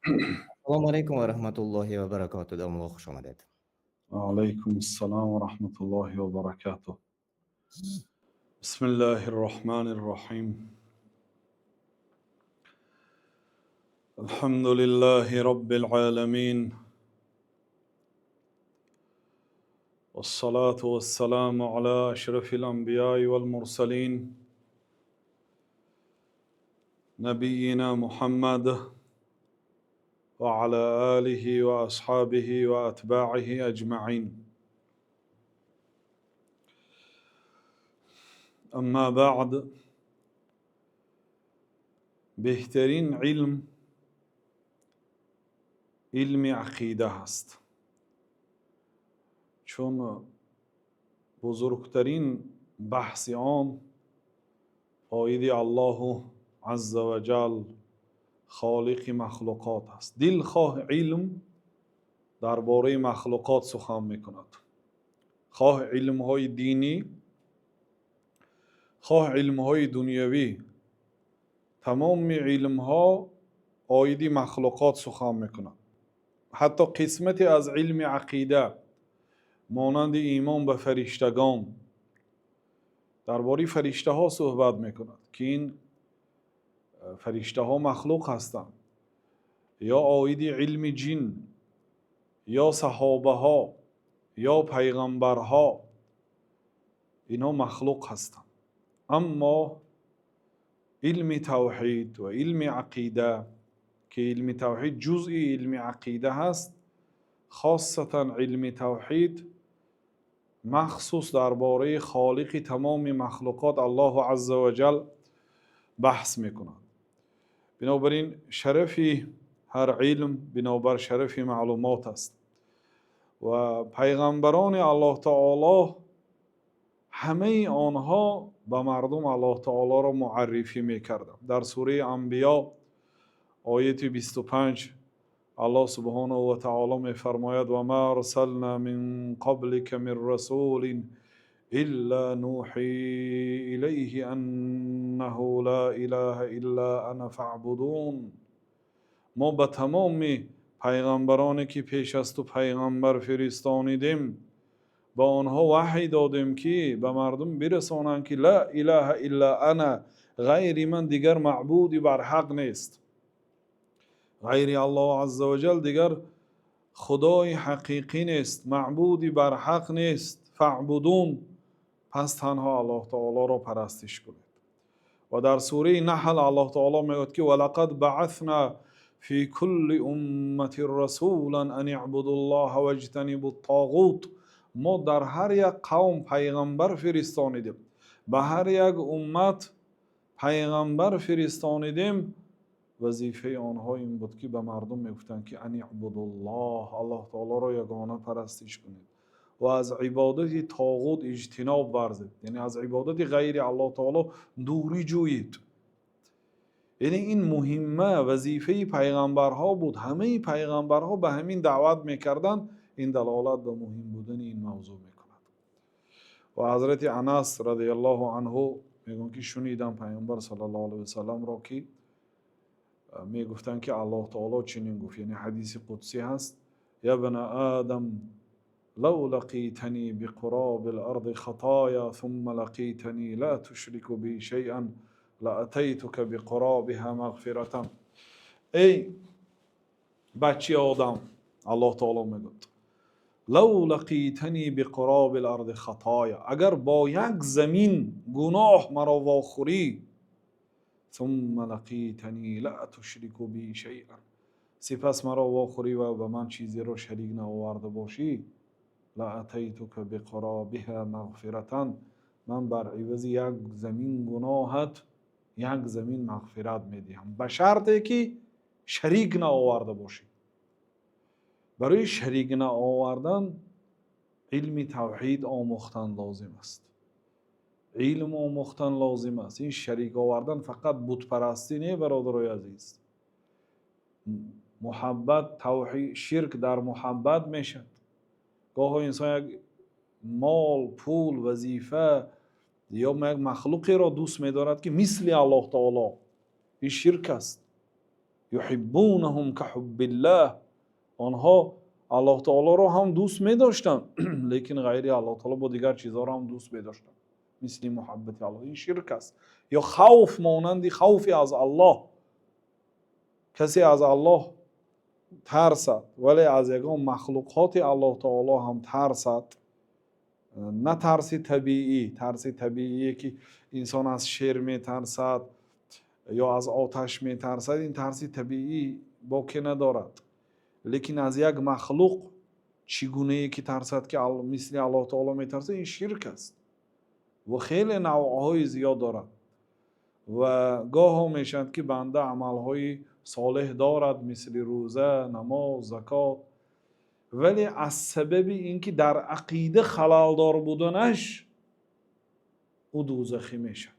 Assalomu alaykum va rahmatullohi va barakatuh. Domla xush omaded. وعليكم السلام ورحمة الله وبركاته. بسم الله الرحمن الرحيم. الحمد لله رب العالمين، والصلاة والسلام على أشرف الأنبياء والمرسلين نبينا محمد وعلى آله وأصحابه وأتباعه أجمعين. اما بعد، بهترین علم عقیده هست، چون بزرگترین بحث آن عاید الله عز و جل خالق مخلوقات است. دلخواه علم درباره مخلوقات سخن میکند، خواه علم های دینی، خواه علم های دنیوی، تمام علم ها عاید مخلوقات سخن میکند. حتی قسمتی از علم عقیده مانند ایمان به فرشتگان درباره فرشته ها صحبت میکند که این فرشته ها مخلوق هستند، یا عاید علم جن، یا صحابه ها، یا پیغمبرها، اینا مخلوق هستند. اما علم توحید و علم عقیده که علم توحید جزئی علم عقیده هست، خاصتا علم توحید مخصوص درباره خالق تمام مخلوقات الله عز و جل بحث میکند. بنابراین شرفی هر علم بنابر شرف معلومات است و پیغمبران الله تعالی همه آنها به مردم الله تعالی را معرفی میکردند. در سوره انبیا آیت 25 الله سبحانه و تعالی میفرماید و ما ارسلنا من قبلك من رسول الا نوحی الیه انه لا اله الا انا فاعبدون. ما به تمام پیغمبرانی که پیش از تو پیغمبر فرستانیدیم با آنها وحی دادیم که به مردم برسانند که لا اله الا انا، غیر من دیگر معبودی بر حق نیست، غیر الله عز و جل دیگر خدای حقیقی نیست، معبودی بر حق نیست. فاعبدون، پس تنها الله تعالی را پرستش کنید. و در سوره نحل الله تعالی میگوید که ولقد بعثنا فی کل امة رسولا ان اعبدوا الله واجتنبوا الطاغوت. ما در هر یک قوم پیغمبر فرستانیدیم، به هر یک امت پیغمبر فرستانیدیم. وظیفه آنها این بود که به مردم میگفتند که ان اعبدوا الله، الله تعالی را یگانه پرستش کنید و از عبادت طاغوت اجتناب ورزید، یعنی از عبادت غیر الله تعالی دوری جویید. یعنی این مهمه وظیفه پیغمبرها بود. همه پیغمبرها به همین دعوت میکردند. این دلالت به مهم بودن این موضوع میکند. و حضرت انس رضی الله عنه میگن که شنیدم پیغمبر صلی الله علیه و سلم را که میگفتند که الله تعالی چنین گفت، یعنی حدیث قدسی هست: یا ابن آدم لو لقيتني بقراب الارض خطايا ثم لقيتني لا تشرك بي شيئا لاتيتك بقرابها مغفرة. ای بچه آدم، الله تعالی میگوید لو لقیتنی بقراب الارض خطایا، اگر با یک زمین گناه مرا واخوری، ثم لقیتنی لا تشرک بی شیئا، سپس مرا واخوری و به من چیزی را شریک نآورده باشی، لاتیتک بقرابها مغفرة، من بر عوض یک زمین گناهت یک زمین مغفرت میدهم، به شرطی که شریک نآورده باشی. برای شریک نآوردن علم توحید آموختن لازم است، علم آموختن لازم است. این شریک آوردن فقط بت پرستی نه برادرای عزیز. محبت، توحید، شرک در محبت میشد. گاه انسان یک مال، پول، وظیفه یا یک مخلوقی را دوست می‌دارد که مثل الله تعالی، این شرک است. یحبونهم کحب الله. آنها الله تعالی را هم دوست می داشتن لیکن غیر الله تعالی با دیگر چیزها را هم دوست می داشتن، مثل محبت الله. این شرک است. یا خوف مانند خوفی از الله. کسی از الله ترسد ولی از یگان مخلوقات الله تعالی هم ترسد، نه ترس طبیعی، ترس طبیعی که انسان از شیر می ترسد یا از آتش می ترسد، این ترس طبیعی باقی ندارد. لیکن از یک مخلوق چگونه ای که ترسد که مثل الله تعالی می ترسد، این شرک است و خیلی نوعهای زیاد دارد. و گاه ها می شد که بنده عملهای صالح دارد مثل روزه، نماز، زکات، ولی از سبب اینکه در عقیده خلل دار بودنش او دوزخی می شد.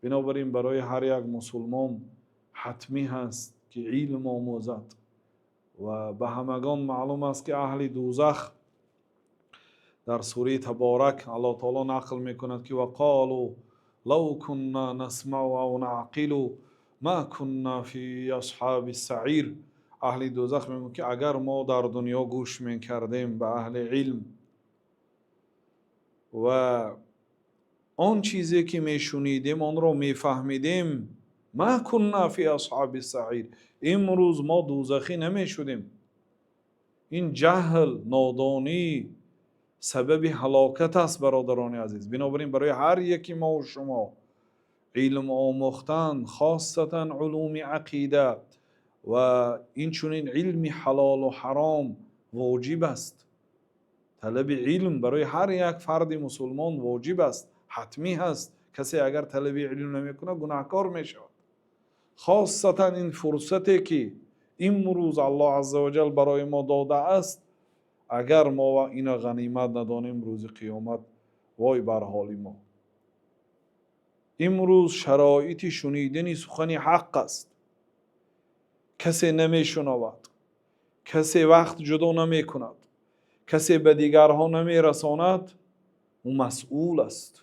بنابراین برای هر یک مسلمان حتمی هست که علم آموزد و به همگان معلوم است که اهل دوزخ در سوره تبارک الله تعالی نقل میکند که وقالوا لو كنا نسمع او نعقل ما كنا فی اصحاب السعیر. اهل دوزخ میگن که اگر ما در دنیا گوش میکردیم به اهل علم و آن چیزی که میشنیدیم آن را میفهمیدیم، ما كنا فی اصحاب السعیر، امروز ما دوزخی نمیشدیم. این جهل، نادانی سبب هلاکت است برادران عزیز. بنابراین برای هر یکی ما و شما علم آموختن، خاصتا علوم عقیده و این چنین علم حلال و حرام واجب است. طلب علم برای هر یک فرد مسلمان واجب است، حتمی هست. کسی اگر طلب علم نمیکنه گناهکار میشود. خاصتا این فرصتی که امروز الله عزوجل برای ما داده است، اگر ما اینا غنیمت ندانیم روز قیامت وای بر حال ما. امروز شرایط شنیدن سخن حق است، کسی نمی شنود، کسی وقت جدا نمی کند، کسی به دیگرها نمی رساند، او مسئول است.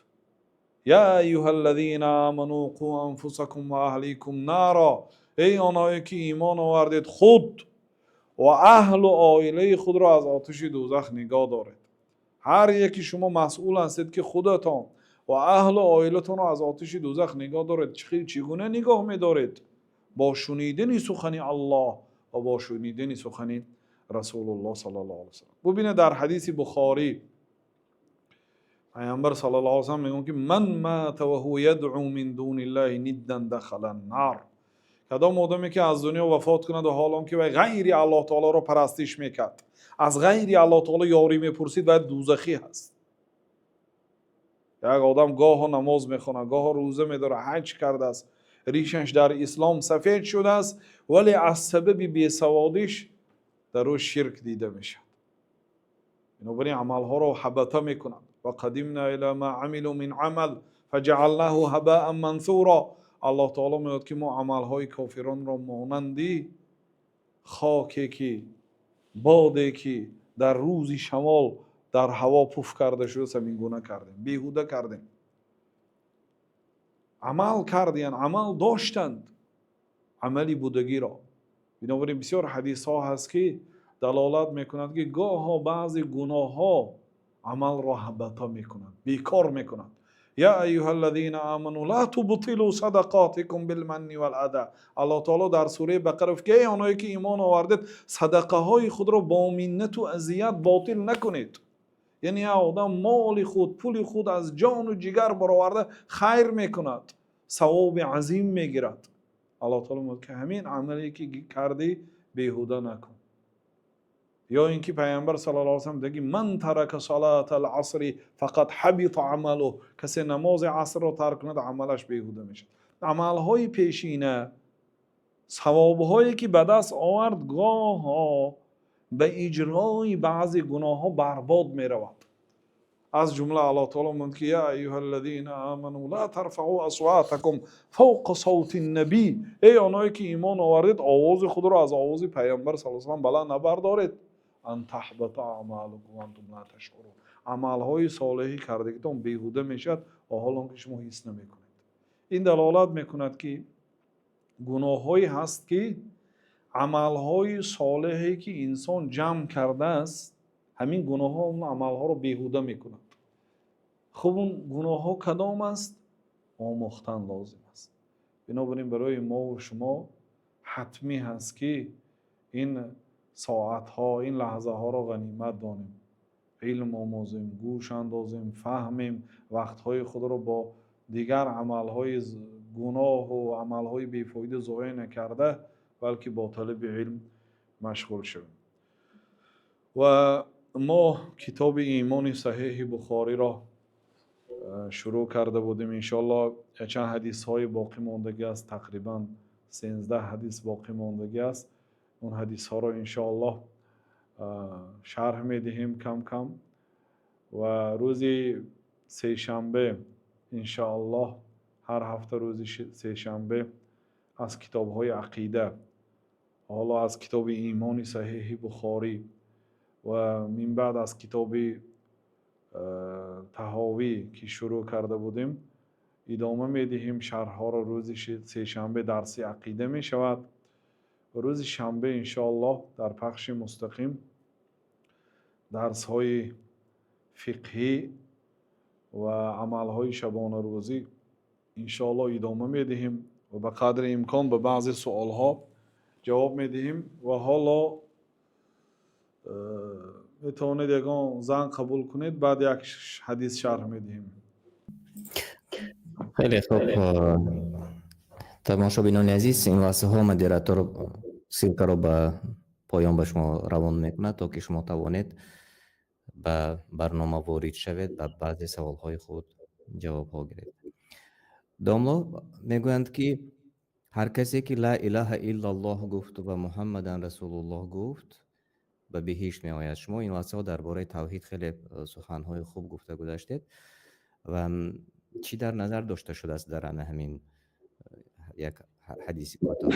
یا ایها الذین آمنوا قوا انفسکم و اهلیکم نارا. ای آنهایی که ایمان آوردید خود و اهل و عائله خود را از آتش دوزخ نگاه دارید. هر یکی شما مسئول هستید که خودتان و اهل و عائلتان را از آتش دوزخ نگاه دارید. چگونه نگاه می‌دارید؟ با شنیدن سخن الله و با شنیدن سخن رسول الله صلی الله علیه و سلم. ببینید در حدیث بخاری پیامبر صلی الله علیه و سلم میگن که من مات و هو یدعو من دون الله ندا دخل النار. کدام آدمی که از دنیا وفات کند و حالان که غیر الله تعالی را پرستش میکرد، از غیر الله تعالی یاری میپرسید، باید دوزخی هست. یک آدم گاه نماز میخونه، گاه روزه میداره، حج کرده است، ریشش در اسلام سفید شده است، ولی از سبب بیسوادیش در او شرک دیده میشد. بنابراین عملها را حبطه میکنند. و قدمنا الی ما عملوا من عمل فجعلناه هباء منثورا. الله تعالی میگوید که ما عملهای کافران را مانندی خاکی که بادی که در روز شمال در هوا پف کرده شده سمیگونه کردیم، بیهوده کردیم. عمل کردند، عمل داشتند، عملی بودگی را. بنابراین بسیار حدیث ها هست که دلالت میکنند که گاه ها بعضی گناه ها عمل را حبطه میکنند، بیکار میکنند. یا ایها الذین آمنوا لا تبطلوا صدقاتکم بالمن والعدى. الله تعالی در سوره بقره که آنهایی که ایمان آوردید صدقه های خود را با منت و اذیت باطل نکنید. یعنی آدم مال خود، پول خود از جان و جگر برآورده خیر میکند، ثواب عظیم میگیرد. الله تعالی میگه که همین عملی که کردی بیهوده نکن. یا اینکه پیامبر صلی الله علیه و سلم میگه من ترک صلاه العصر فقط حبط عمله. کسی نماز عصر را ترک کند عملش بیهوده میشه. عملهای پیشینه، ثوابهایی که به دست آورد گاه ها به اجرای بعضی گناه ها برباد میرود. از جمله الله تعالی میگه که یا ایها الذین آمنوا لا ترفعوا اصواتکم فوق صوت النبی. ای آنهایی که ایمان آورید آواز خود را از آواز پیامبر صلی الله علیه و سلم بلند نبردارید. ان تحبط اعمالکم وانتم لا تشعرون. عملهای صالحی کردگیتان بیهوده میشد و حال آنکه شما حس نمیکنید. این دلالت میکند که گناههایی هست که عملهای صالحی که انسان جمع کرده است، همین گناه ها اون عملها رو بیهوده میکنند. خب اون گناه ها کدام است؟ آموختن لازم است. بنابراین برای ما و شما حتمی هست که این ساعت ها، این لحظه ها را غنیمت دانیم، علم آموزیم، گوش اندازیم، فهمیم، وقتهای خود را با دیگر عملهای گناه و عملهای بیفایده ضایع نکرده، بلکه با طلب علم مشغول شویم. و ما کتاب ایمان صحیح بخاری را شروع کرده بودیم. انشاءالله چند حدیث های باقی ماندگی است، تقریبا 13 حدیث باقی ماندگی است. اون حدیث ها را انشاءالله شرح میدهیم کم کم و روز سه شنبه انشاءالله هر هفته روز سه شنبه از کتاب های عقیده، حالا از کتاب ایمان صحیح بخاری و من بعد از کتاب طحاوی که شروع کرده بودیم ادامه میدهیم. شرح ها را روز سه شنبه درس عقیده می شود و روز شنبه انشاءالله در پخش مستقیم درس های فقهی و عمل های شبانه روزی انشاءالله ادامه میدهیم و به قدر امکان به بعضی سوال ها جواب میدهیم. و حالا میتونید یگان زنگ قبول کنید، بعد یک حدیث شرح میدهیم. خیلی خوب. تماشابینان عزیز، این واسه ها مدیراتور سیلکا رو به پایان به شما روان میکنه تا که شما توانید به برنامه وارد شوید و بعضی سوال های خود جواب ها گیرید. داملا میگویند که هر کسی که لا اله الا الله گفت و محمد رسول الله گفت به بهشت می آید. شما این واسه ها درباره توحید خیلی سخن های خوب گفته گذاشتید و چی در نظر داشته شده است در همین یک حدیث کوتاه؟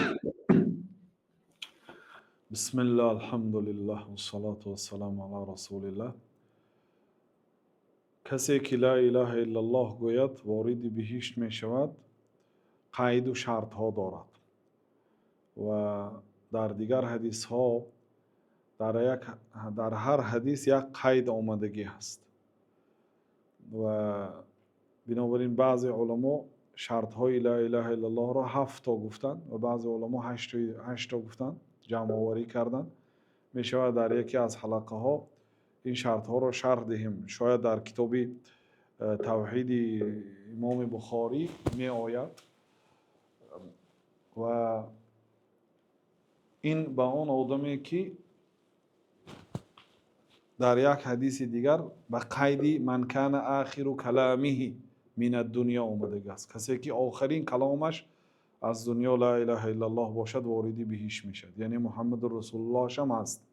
بسم الله الحمد لله و الصلاة و السلام علی رسول الله. کسی که لا اله الا الله گوید وارد بهشت می شود، قید و شرط ها دارد و در دیگر حدیث ها در هر حدیث یک قید آمدگی هست و بنابراین بعضی علما شرط های لا اله الا الله را 7 تا گفتن و بعضی علما 8 تا گفتن، جمع آوری کردن. می شود در یکی از حلقه ها این شرط ها را شرح دهیم. شاید در کتاب توحید امام بخاری می آید و این به آن آدمی که در یک حدیث دیگر به قید من کان آخر کلامه من الدنیا آمده است. کسی که آخرین کلامش از دنیا لا اله الا الله باشد واردی بهشت میشد، یعنی محمد رسول الله شم است.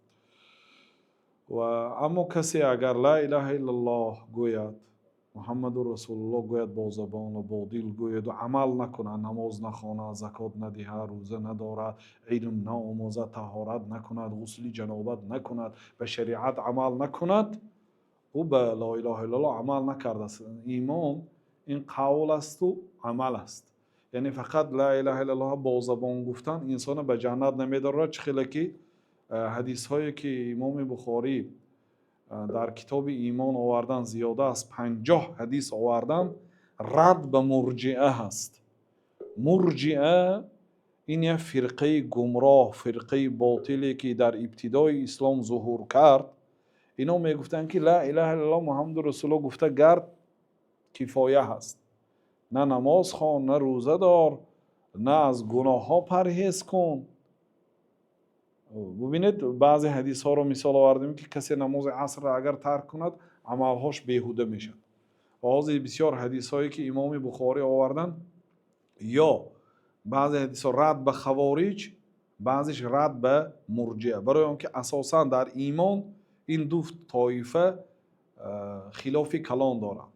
و اما کسی اگر لا اله الا الله گوید، محمد رسول الله گوید با زبان و با دل گوید و عمل نکنه، نماز نخواند، زکات ندهد، روزه ندارد، علم نآموزد، طهارت نکند، غسل جنابت نکند، به شریعت عمل نکند، او به لا اله الا الله عمل نکرده است. ایمان این قول است و عمل است. یعنی فقط لا اله الا الله با زبان گفتن انسان به جنت نمی‌برد. چخیلی که حدیث هایی که امام بخاری در کتاب ایمان آوردن زیاده از 50 حدیث آوردن رد به مرجئه هست. مرجئه این یک فرقه گمراه، فرقه باطلی که در ابتدای اسلام ظهور کرد. اینا میگفتن که لا اله الا الله محمد رسول الله گفته گرد کفایه هست، نه نماز خوان، نه روزه دار، نه از گناه ها پرهیز کن. ببینید بعضی حدیث ها رو مثال آوردیم که کسی نماز عصر را اگر ترک کند عملهاش بیهوده میشد. بعضی بسیار حدیث هایی که امام بخاری آوردن، یا بعضی حدیث ها رد به خوارج، بعضیش رد به مرجئه، برای آنکه اساسا در ایمان این دو طایفه خلاف کلان دارند.